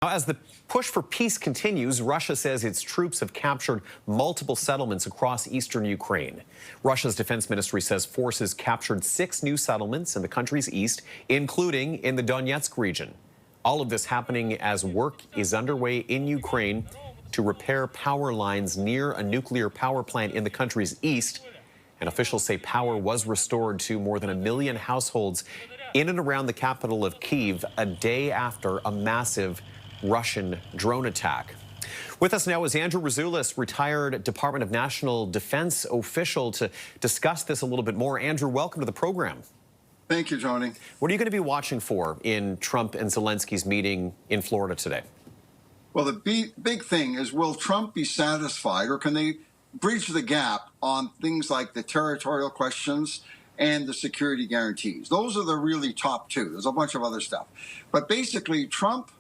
Now, as the push for peace continues, Russia says its troops have captured multiple settlements across eastern Ukraine. Russia's defense ministry says forces captured 6 new settlements in the country's east, including in the Donetsk region. All of this happening as work is underway in Ukraine to repair power lines near a nuclear power plant in the country's east. And officials say power was restored to more than 1 million households in and around the capital of Kyiv a day after a massive Russian drone attack. With us now is Andrew Rasiulis, retired Department of National Defense official, to discuss this a little bit more. Andrew, welcome to the program. Thank you, Tony. What are you going to be watching for in Trump and Zelensky's meeting in Florida today? Well, the big thing is, will Trump be satisfied, or can they bridge the gap on things like the territorial questions and the security guarantees? Those are the really top two. There's a bunch of other stuff. But basically, Trump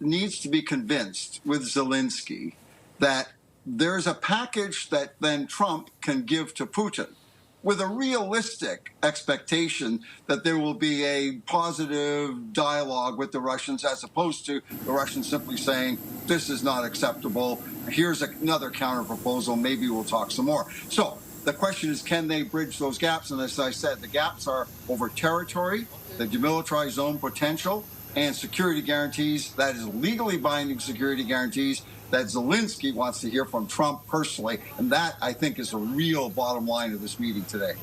needs to be convinced with Zelenskyy that there's a package that then Trump can give to Putin with a realistic expectation that there will be a positive dialogue with the Russians, as opposed to the Russians simply saying, this is not acceptable, here's another counterproposal, maybe we'll talk some more. So the question is, can they bridge those gaps? And as I said, the gaps are over territory, the demilitarized zone potential, and security guarantees, that is legally binding security guarantees that Zelenskyy wants to hear from Trump personally. And that, I think, is the real bottom line of this meeting today.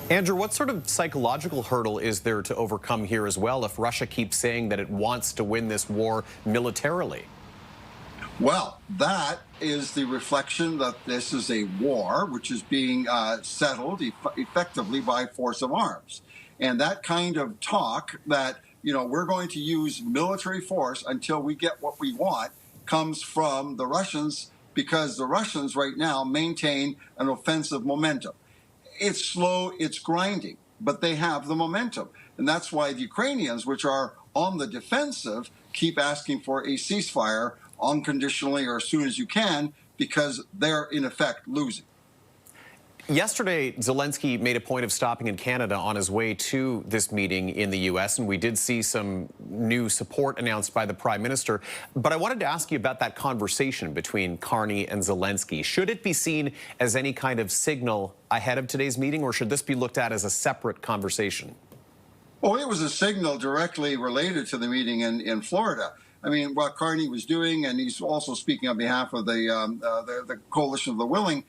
Andrew, what sort of psychological hurdle is there to overcome here as well if Russia keeps saying that it wants to win this war militarily? Well, that is the reflection that this is a war which is being settled effectively by force of arms. And that kind of talk that, you know, we're going to use military force until we get what we want comes from the Russians, because the Russians right now maintain an offensive momentum. It's slow, it's grinding, but they have the momentum. And that's why the Ukrainians, which are on the defensive, keep asking for a ceasefire unconditionally or as soon as you can, because they're in effect losing. Yesterday, Zelenskyy made a point of stopping in Canada on his way to this meeting in the U.S., and we did see some new support announced by the Prime Minister. But I wanted to ask you about that conversation between Carney and Zelenskyy. Should it be seen as any kind of signal ahead of today's meeting, or should this be looked at as a separate conversation? Well, it was a signal directly related to the meeting in Florida. I mean, what Carney was doing, and he's also speaking on behalf of the Coalition of the Willing,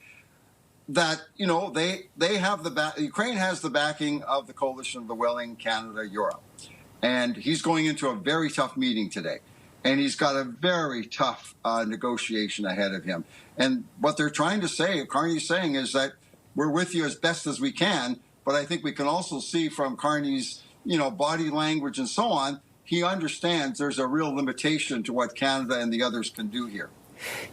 that, you know, they have Ukraine has the backing of the Coalition of the Willing, Canada, Europe. And he's going into a very tough meeting today. And he's got a very tough negotiation ahead of him. And what they're trying to say, Carney's saying, is that we're with you as best as we can. But I think we can also see from Carney's, you know, body language and so on, he understands there's a real limitation to what Canada and the others can do here.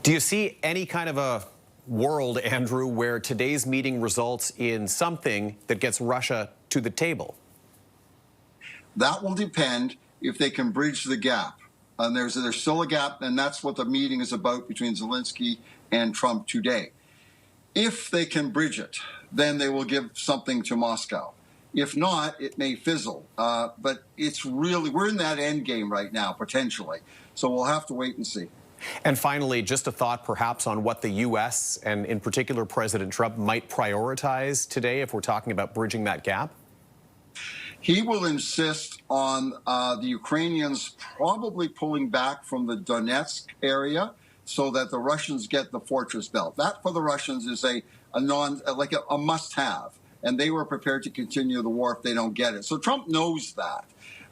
Do you see any kind of a world, Andrew, where today's meeting results in something that gets Russia to the table? That will depend if they can bridge the gap. And there's still a gap, and that's what the meeting is about between Zelenskyy and Trump today. If they can bridge it, then they will give something to Moscow. If not, it may fizzle. But it's really, we're in that end game right now, potentially. So we'll have to wait and see. And finally, just a thought perhaps on what the U.S. and in particular President Trump might prioritize today if we're talking about bridging that gap? He will insist on the Ukrainians probably pulling back from the Donetsk area so that the Russians get the fortress belt. That for the Russians is a must-have, and they were prepared to continue the war if they don't get it. So Trump knows that.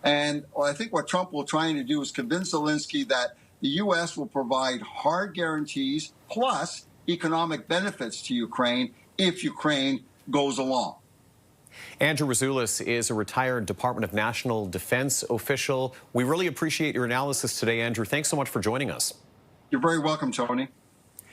And I think what Trump will try to do is convince Zelenskyy that the U.S. will provide hard guarantees plus economic benefits to Ukraine if Ukraine goes along. Andrew Rasiulis is a retired Department of National Defense official. We really appreciate your analysis today, Andrew. Thanks so much for joining us. You're very welcome, Tony.